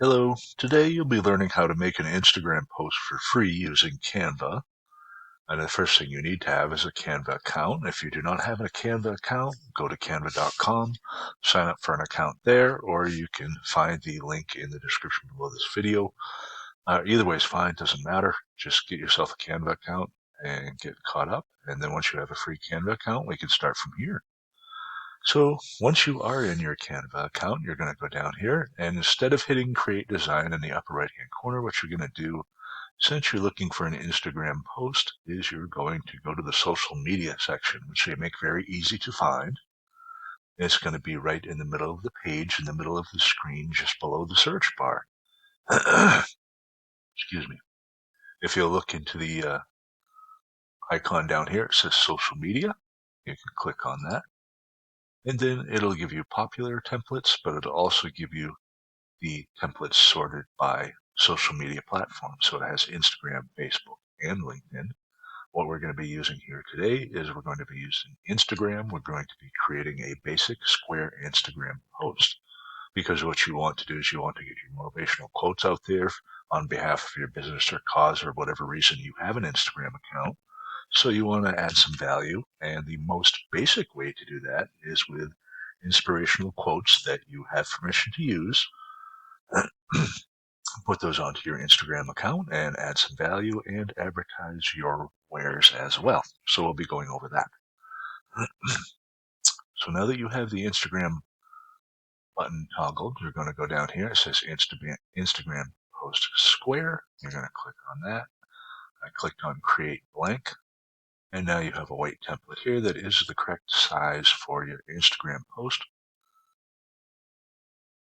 Hello, today you'll be learning how to make an Instagram post for free using Canva. And the first thing you need to have is a Canva account. If you do not have a Canva account, go to canva.com, sign up for an account there, or you can find the link in the description below this video. Either way is fine, doesn't matter. Just get yourself a Canva account and get caught up. And then once you have a free Canva account, we can start from here. So once you are in your Canva account, you're going to go down here, and instead of hitting Create Design in the upper right-hand corner, what you're going to do, since you're looking for an Instagram post, is you're going to go to the social media section, which they make very easy to find. It's going to be right in the middle of the page, in the middle of the screen, just below the search bar. Excuse me. If you look into the icon down here, it says social media. You can click on that. And then it'll give you popular templates, but it'll also give you the templates sorted by social media platforms. So it has Instagram, Facebook, and LinkedIn. What we're going to be using here today is we're going to be using Instagram. We're going to be creating a basic square Instagram post, because what you want to do is you want to get your motivational quotes out there on behalf of your business or cause or whatever reason you have an Instagram account. So you want to add some value, and the most basic way to do that is with inspirational quotes that you have permission to use. Put those onto your Instagram account and add some value and advertise your wares as well. So we'll be going over that. So now that you have the Instagram button toggled, you're going to go down here. It says Instagram post square. You're going to click on that. I clicked on create blank. And now you have a white template here that is the correct size for your Instagram post.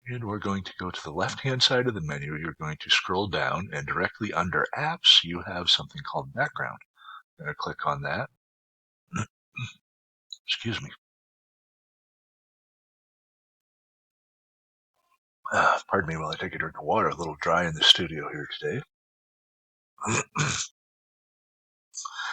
And we're going to go to the left-hand side of the menu. You're going to scroll down, and directly under apps, you have something called background. I'm going to click on that. Excuse me. Pardon me while I take a drink of water. A little dry in the studio here today.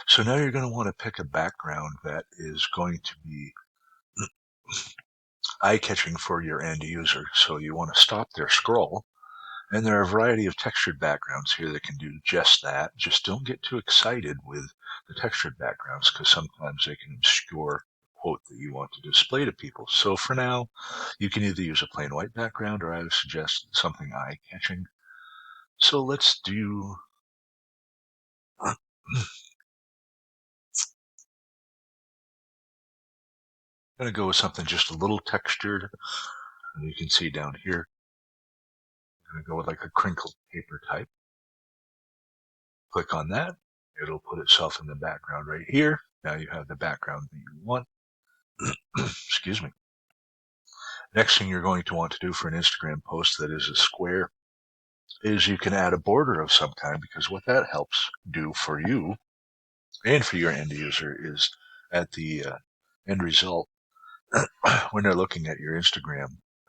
So now you're going to want to pick a background that is going to be eye-catching for your end user. So you want to stop their scroll. And there are a variety of textured backgrounds here that can do just that. Just don't get too excited with the textured backgrounds, because sometimes they can obscure the quote that you want to display to people. So for now, you can either use a plain white background, or I would suggest something eye-catching. So let's do... I'm going to go with something just a little textured. And you can see down here, I'm going to go with like a crinkled paper type. Click on that. It'll put itself in the background right here. Now you have the background that you want. Excuse me. Next thing you're going to want to do for an Instagram post that is a square is you can add a border of some kind, because what that helps do for you and for your end user is at the end result, when they're looking at your Instagram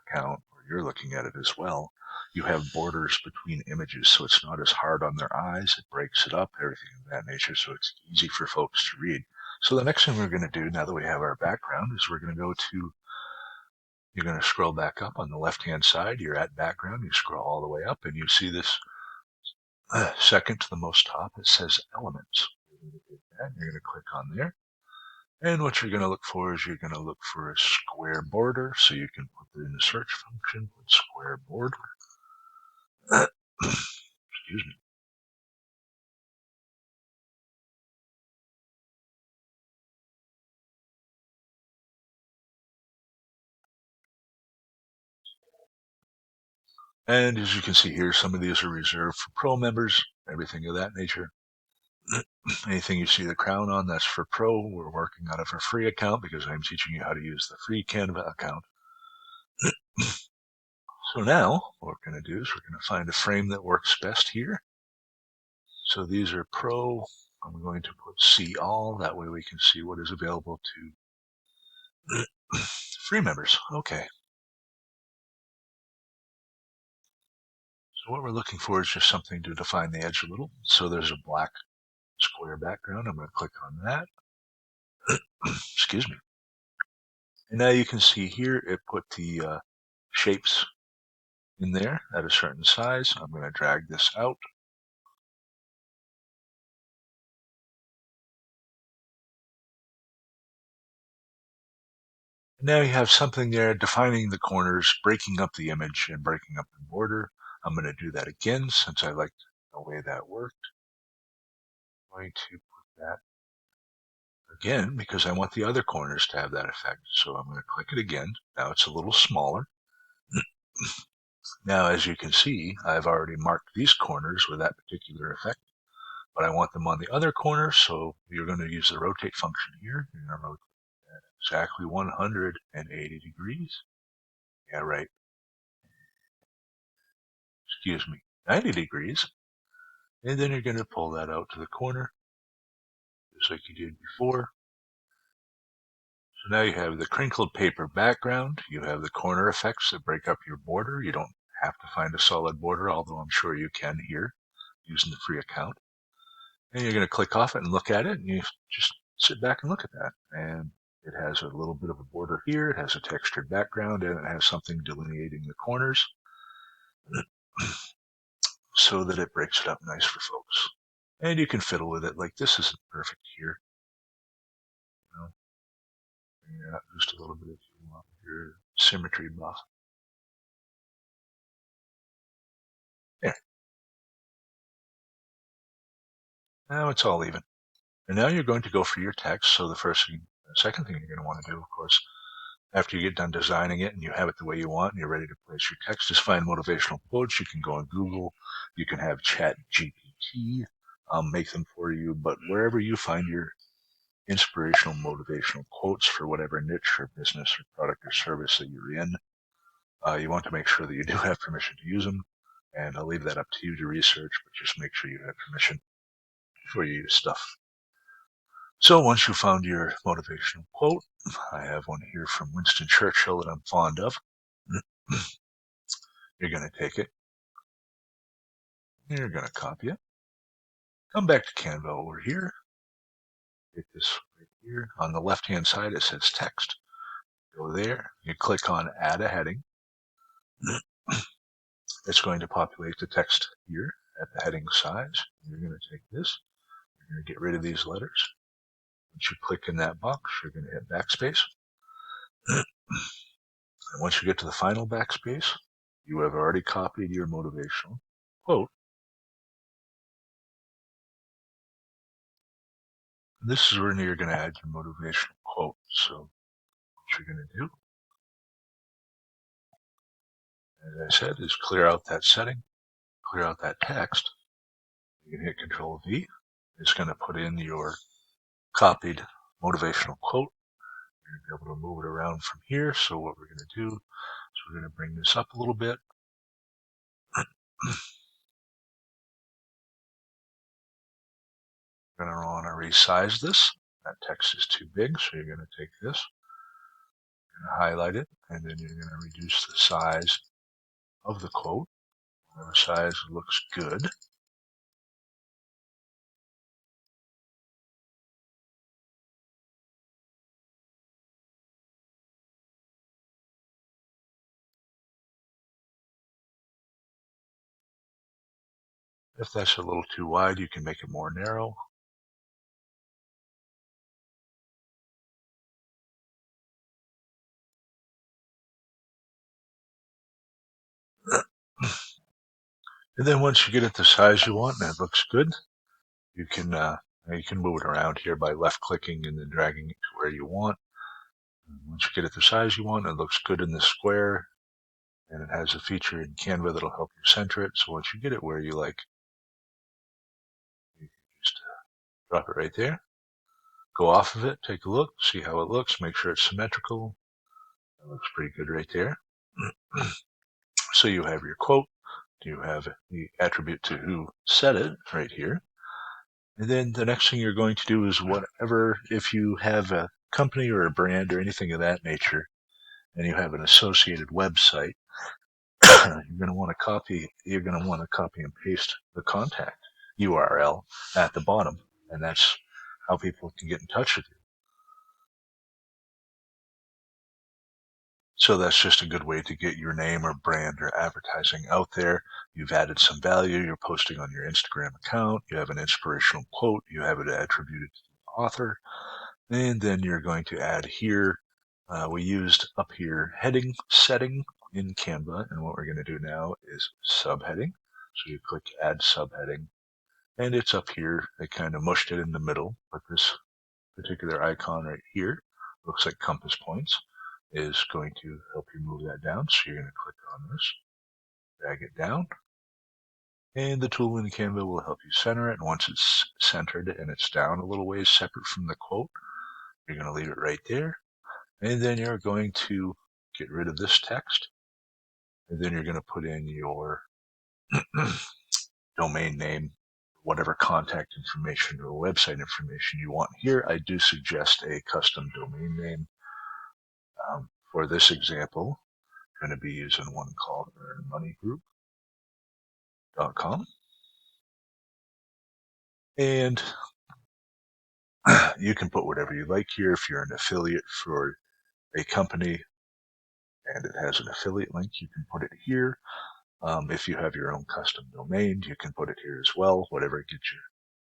account, or you're looking at it as well, you have borders between images, so it's not as hard on their eyes. It breaks it up, everything of that nature, so it's easy for folks to read. So the next thing we're going to do, now that we have our background, is we're going to go to... You're going to scroll back up on the left-hand side. You're at background. You scroll all the way up, and you see this second to the most top. It says elements. You're going to click on there. And what you're going to look for is you're going to look for a square border. So you can put it in the search function, put square border. Excuse me. And as you can see here, some of these are reserved for pro members, everything of that nature. Anything you see the crown on, that's for pro. We're working on it for free account because I'm teaching you how to use the free Canva account. So now what we're going to do is we're going to find a frame that works best here. So these are pro. I'm going to put see all. That way we can see what is available to free members. Okay. So what we're looking for is just something to define the edge a little. So there's a black square background. I'm going to click on that. Excuse me. And now you can see here it put the shapes in there at a certain size. I'm going to drag this out. Now you have something there defining the corners, breaking up the image, and breaking up the border. I'm going to do that again since I like the way that worked. I'm going to put that again because I want the other corners to have that effect. So I'm going to click it again. Now it's a little smaller. Now, as you can see, I've already marked these corners with that particular effect, but I want them on the other corner, so you're going to use the rotate function here. You're going to rotate that exactly 180 degrees. Yeah, right. Excuse me, 90 degrees. And then you're going to pull that out to the corner, just like you did before. So now you have the crinkled paper background. You have the corner effects that break up your border. You don't have to find a solid border, although I'm sure you can here using the free account. And you're going to click off it and look at it, and you just sit back and look at that. And it has a little bit of a border here. It has a textured background, and it has something delineating the corners so that it breaks it up nice for folks. And you can fiddle with it. Like, this isn't perfect here. You know, bring it up just a little bit if you want your symmetry buff. There. Now it's all even. And now you're going to go for your text. So the second thing you're going to want to do, of course, after you get done designing it and you have it the way you want and you're ready to place your text, is find motivational quotes. You can go on Google. You can have Chat GPT make them for you. But wherever you find your inspirational, motivational quotes for whatever niche or business or product or service that you're in, you want to make sure that you do have permission to use them. And I'll leave that up to you to research, but just make sure you have permission before you use stuff. So once you found your motivational quote, I have one here from Winston Churchill that I'm fond of. You're going to take it. You're going to copy it. Come back to Canva over here. Hit this right here. On the left-hand side, it says text. Go there. You click on Add a Heading. It's going to populate the text here at the heading size. You're going to take this. You're going to get rid of these letters. Once you click in that box, you're going to hit backspace. And once you get to the final backspace, you have already copied your motivational quote. And this is where you're going to add your motivational quote. So what you're going to do, as I said, is clear out that setting, clear out that text. You can hit Control V. It's going to put in your copied motivational quote. You're going to be able to move it around from here. So what we're going to do is we're going to bring this up a little bit. We're going to want to resize this. That text is too big, so you're going to take this, you're going to highlight it, and then you're going to reduce the size of the quote. Whatever size looks good. If that's a little too wide, you can make it more narrow. And then once you get it the size you want and it looks good, you can move it around here by left clicking and then dragging it to where you want. And once you get it the size you want, it looks good in the square, and it has a feature in Canva that'll help you center it. So once you get it where you like, you can just drop it right there. Go off of it, take a look, see how it looks, make sure it's symmetrical. That looks pretty good right there. So you have your quote, you have the attribute to who said it right here. And then the next thing you're going to do is whatever, if you have a company or a brand or anything of that nature, and you have an associated website, you're going to want to copy and paste the contact URL at the bottom. And that's how people can get in touch with you. So that's just a good way to get your name or brand or advertising out there. You've added some value. You're posting on your Instagram account. You have an inspirational quote. You have it attributed to the author. And then you're going to add here. We used up here heading setting in Canva. And what we're going to do now is subheading. So you click add subheading. And it's up here. They kind of mushed it in the middle, but this particular icon right here looks like compass points is going to help you move that down. So you're going to click on this, drag it down, and the tool in Canva will help you center it. And once it's centered and it's down a little ways separate from the quote, you're going to leave it right there. And then you're going to get rid of this text. And then you're going to put in your domain name, whatever contact information or website information you want. Here, I do suggest a custom domain name. For this example, I'm going to be using one called earnmoneygroup.com. And you can put whatever you like here. If you're an affiliate for a company and it has an affiliate link, you can put it here. If you have your own custom domain, you can put it here as well. Whatever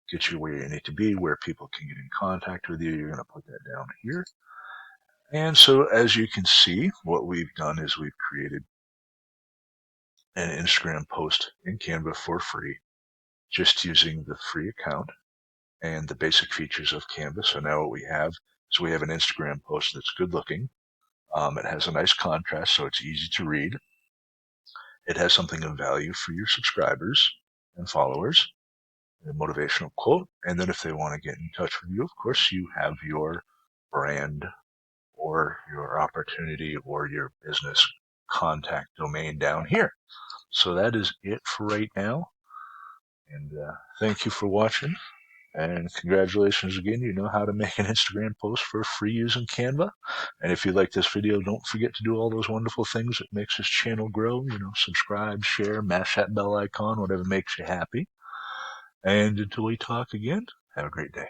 gets you where you need to be, where people can get in contact with you, you're going to put that down here. And so as you can see, what we've done is we've created an Instagram post in Canva for free, just using the free account and the basic features of Canva. So now what we have is we have an Instagram post that's good looking. It has a nice contrast, so it's easy to read. It has something of value for your subscribers and followers, a motivational quote. And then if they want to get in touch with you, of course, you have your brand or your opportunity or your business contact domain down here. So that is it for right now. And thank you for watching. And congratulations again, you know how to make an Instagram post for free using Canva. And if you like this video, don't forget to do all those wonderful things that makes this channel grow. You know, subscribe, share, mash that bell icon, whatever makes you happy. And until we talk again, have a great day.